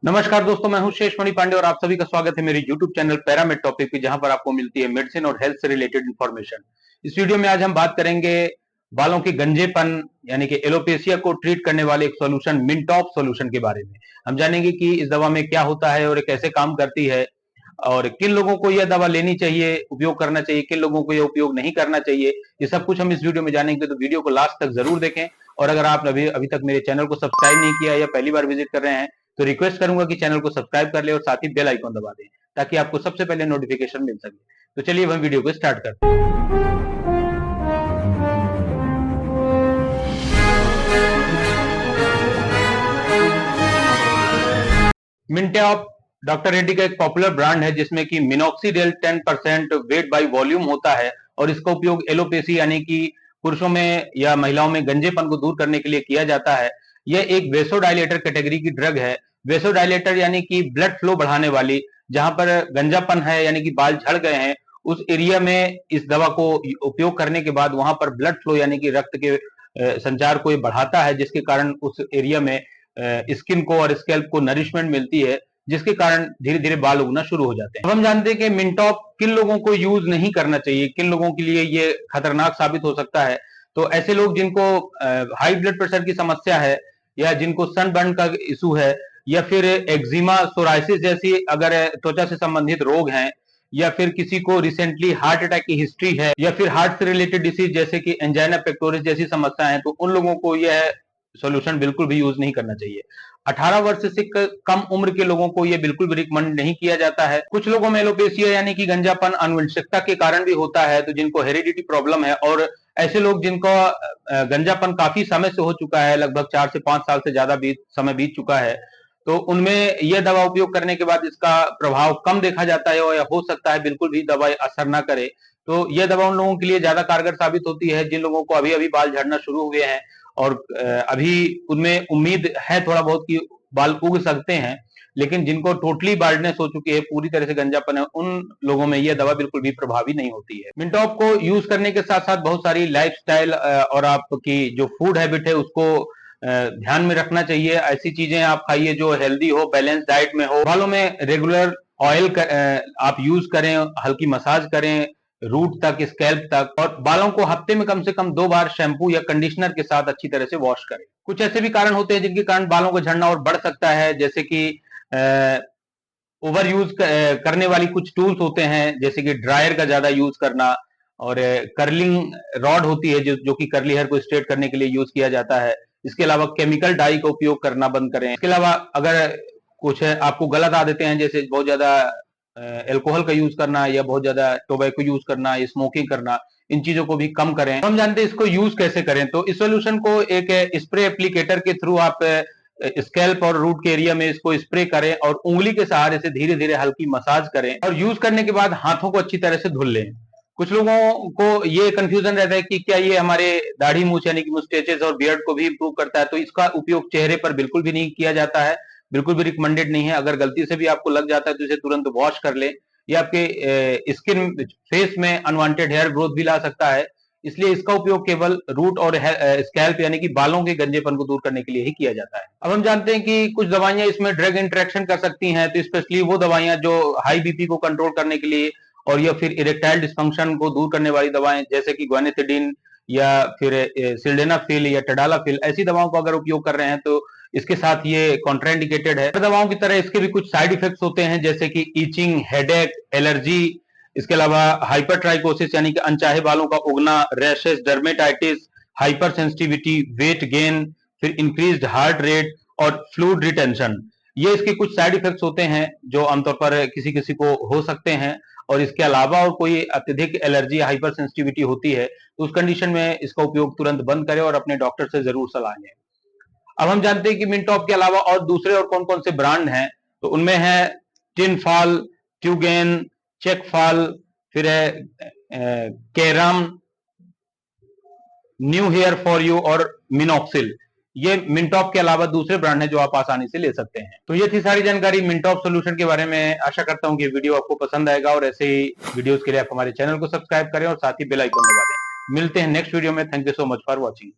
नमस्कार दोस्तों, मैं हूं शेषमणि पांडे और आप सभी का स्वागत है मेरे YouTube चैनल पैरामेड टॉपिक पे, जहां पर आपको मिलती है मेडिसिन और हेल्थ से रिलेटेड इंफॉर्मेशन। इस वीडियो में आज हम बात करेंगे बालों के गंजेपन यानी कि एलोपेशिया को ट्रीट करने वाले एक सॉल्यूशन मिंटॉप सॉल्यूशन के बारे में। हम जानेंगे कि इस दवा में क्या होता है और ये कैसे काम करती है और किन लोगों को यह दवा लेनी चाहिए, उपयोग करना चाहिए, किन लोगों को यह उपयोग नहीं करना चाहिए। ये सब कुछ हम इस वीडियो में जानेंगे, तो वीडियो को लास्ट तक जरूर देखें। और अगर आप अभी अभी तक मेरे चैनल को सब्सक्राइब नहीं किया या पहली बार विजिट कर रहे हैं तो रिक्वेस्ट करूंगा कि चैनल को सब्सक्राइब कर ले और साथ ही बेल आइकन दबा दें ताकि आपको सबसे पहले नोटिफिकेशन मिल सके। तो चलिए हम वीडियो को स्टार्ट करते हैं। मिंटॉप डॉक्टर रेड्डी का एक पॉपुलर ब्रांड है जिसमें कि मिनॉक्सीडिल 10% वेट बाय वॉल्यूम होता है और इसका उपयोग एलोपेसी यानी कि पुरुषों में या महिलाओं में गंजेपन को दूर करने के लिए किया जाता है। यह एक वेसोडाइलेटर कैटेगरी की ड्रग है। वेसोडाइलेटर यानी कि ब्लड फ्लो बढ़ाने वाली, जहां पर गंजापन है यानी कि बाल झड़ गए हैं, उस एरिया में इस दवा को उपयोग करने के बाद वहां पर ब्लड फ्लो यानी कि रक्त के संचार को ये बढ़ाता है, जिसके कारण उस एरिया में स्किन को और स्कैल्प को नरिशमेंट मिलती है, जिसके कारण धीरे धीरे बाल उगना शुरू हो जाते हैं। अब हम जानते हैं कि मिंटॉप किन लोगों को यूज नहीं करना चाहिए, किन लोगों के लिए ये खतरनाक साबित हो सकता है। तो ऐसे लोग जिनको हाई ब्लड प्रेशर की समस्या है, या जिनको सनबर्न का इशू है, या फिर एक्जिमा सोराइसिस जैसी अगर त्वचा से संबंधित रोग हैं, या फिर किसी को रिसेंटली हार्ट अटैक की हिस्ट्री है, या फिर हार्ट से रिलेटेड डिसीज जैसे कि एंजाइना पेक्टोरिस जैसी समस्या है, तो उन लोगों को यह सॉल्यूशन बिल्कुल भी यूज नहीं करना चाहिए। 18 वर्ष से कम उम्र के लोगों को यह बिल्कुल भी रिकमेंड नहीं किया जाता है। कुछ लोगों में एलोपेशिया यानी कि गंजापन आनुवंशिकता के कारण भी होता है, तो जिनको हेरिडिटी प्रॉब्लम है, और ऐसे लोग जिनको गंजापन काफी समय से हो चुका है, लगभग 4 से 5 साल से ज्यादा समय बीत चुका है, तो उनमें यह दवा उपयोग करने के बाद इसका प्रभाव कम देखा जाता है, या हो सकता है बिल्कुल भी दवा असर ना करे। तो यह दवा उन लोगों के लिए ज्यादा कारगर साबित होती है जिन लोगों को अभी अभी बाल झड़ना शुरू हुए हैं और अभी उनमें उम्मीद है थोड़ा बहुत कि बाल उग सकते हैं, लेकिन जिनको टोटली बाल्डनेस हो चुकी है, पूरी तरह से गंजापन है, उन लोगों में यह दवा बिल्कुल भी प्रभावी नहीं होती है। मिंटॉप को यूज करने के साथ साथ बहुत सारी लाइफस्टाइल और आपकी जो फूड हैबिट है उसको ध्यान में रखना चाहिए। ऐसी चीजें आप खाइए जो हेल्दी हो, बैलेंस डाइट में हो। बालों में रेगुलर ऑयल आप यूज करें, हल्की मसाज करें रूट तक, स्कैल्प तक, और बालों को हफ्ते में कम से कम 2 बार शैम्पू या कंडीशनर के साथ अच्छी तरह से वॉश करें। कुछ ऐसे भी कारण होते हैं जिनके कारण बालों का झड़ना और बढ़ सकता है, जैसे कि ओवर यूज करने वाली कुछ टूल्स होते हैं, जैसे कि ड्रायर का ज्यादा यूज करना, और कर्लिंग रॉड होती है जो कि कर्ली हेयर को स्ट्रेट करने के लिए यूज किया जाता है। इसके अलावा केमिकल डाई का उपयोग करना बंद करें। इसके अलावा अगर कुछ आपको गलत आदतें हैं, जैसे बहुत ज्यादा अल्कोहल का यूज करना, या बहुत ज्यादा टोबैको यूज करना, या स्मोकिंग करना, इन चीजों को भी कम करें। हम जानते हैं इसको यूज कैसे करें। तो इस सोल्यूशन को एक स्प्रे एप्लीकेटर के थ्रू आप स्कैल्प और रूट के एरिया में इसको स्प्रे करें और उंगली के सहारे से धीरे धीरे हल्की मसाज करें, और यूज करने के बाद हाथों को अच्छी तरह से धुल लें। कुछ लोगों को ये कंफ्यूजन रहता है कि क्या ये हमारे दाढ़ी मूछ यानी कि मुस्टेचेस और बियर्ड को भी इंप्रूव करता है, तो इसका उपयोग चेहरे पर बिल्कुल भी नहीं किया जाता है, बिल्कुल भी रिकमेंडेड नहीं है। अगर गलती से भी आपको लग जाता है तो इसे तुरंत वॉश कर लें। ये आपके स्किन फेस में अनवांटेड हेयर ग्रोथ भी ला सकता है, इसलिए इसका उपयोग केवल रूट और स्कैल्प यानी कि बालों के गंजेपन को दूर करने के लिए ही किया जाता है। अब हम जानते हैं कि कुछ दवाइयां इसमें ड्रग इंटरेक्शन कर सकती हैं, तो स्पेशली वो दवाइयां जो हाई बीपी को कंट्रोल करने के लिए, और या फिर इरेक्टाइल डिस्फंक्शन को दूर करने वाली दवाएं, जैसे कि ग्वानिथिडीन या फिर सिल्डेनाफिल या टडालाफिल, ऐसी दवाओं का अगर उपयोग कर रहे हैं तो इसके साथ ये कॉन्ट्राइंडिकेटेड है। दवाओं की तरह इसके भी कुछ साइड इफेक्ट्स होते हैं, जैसे कि ईचिंग, हेडेक, एलर्जी, इसके अलावा हाइपरट्राइकोसिस यानी कि अनचाहे बालों का उगना, rashes, dermatitis, hyper sensitivity, weight gain, फिर इंक्रीज्ड हार्ट रेट और फ्लूइड रिटेंशन। ये इसके कुछ साइड इफेक्ट्स होते हैं जो आमतौर पर किसी किसी को हो सकते हैं। और इसके अलावा और कोई अत्यधिक एलर्जी, हाइपर सेंसिटिविटी होती है तो उस कंडीशन में इसका उपयोग तुरंत बंद करें और अपने डॉक्टर से जरूर सलाह लें। अब हम जानते हैं कि मिंटॉप के अलावा और दूसरे और कौन कौन से ब्रांड हैं। तो उनमें है टिनफॉल, ट्यूगेन, चेकफॉल, फिर है केरम, न्यू हेयर फॉर यू और मिनॉक्सिल। ये मिंटॉप के अलावा दूसरे ब्रांड हैं जो आप आसानी से ले सकते हैं। तो ये थी सारी जानकारी मिंटॉप सॉल्यूशन के बारे में। आशा करता हूं कि वीडियो आपको पसंद आएगा, और ऐसे ही वीडियोस के लिए आप हमारे चैनल को सब्सक्राइब करें और साथ ही बेल आइकन दबा दें। मिलते हैं नेक्स्ट वीडियो में। Thank you so much for watching.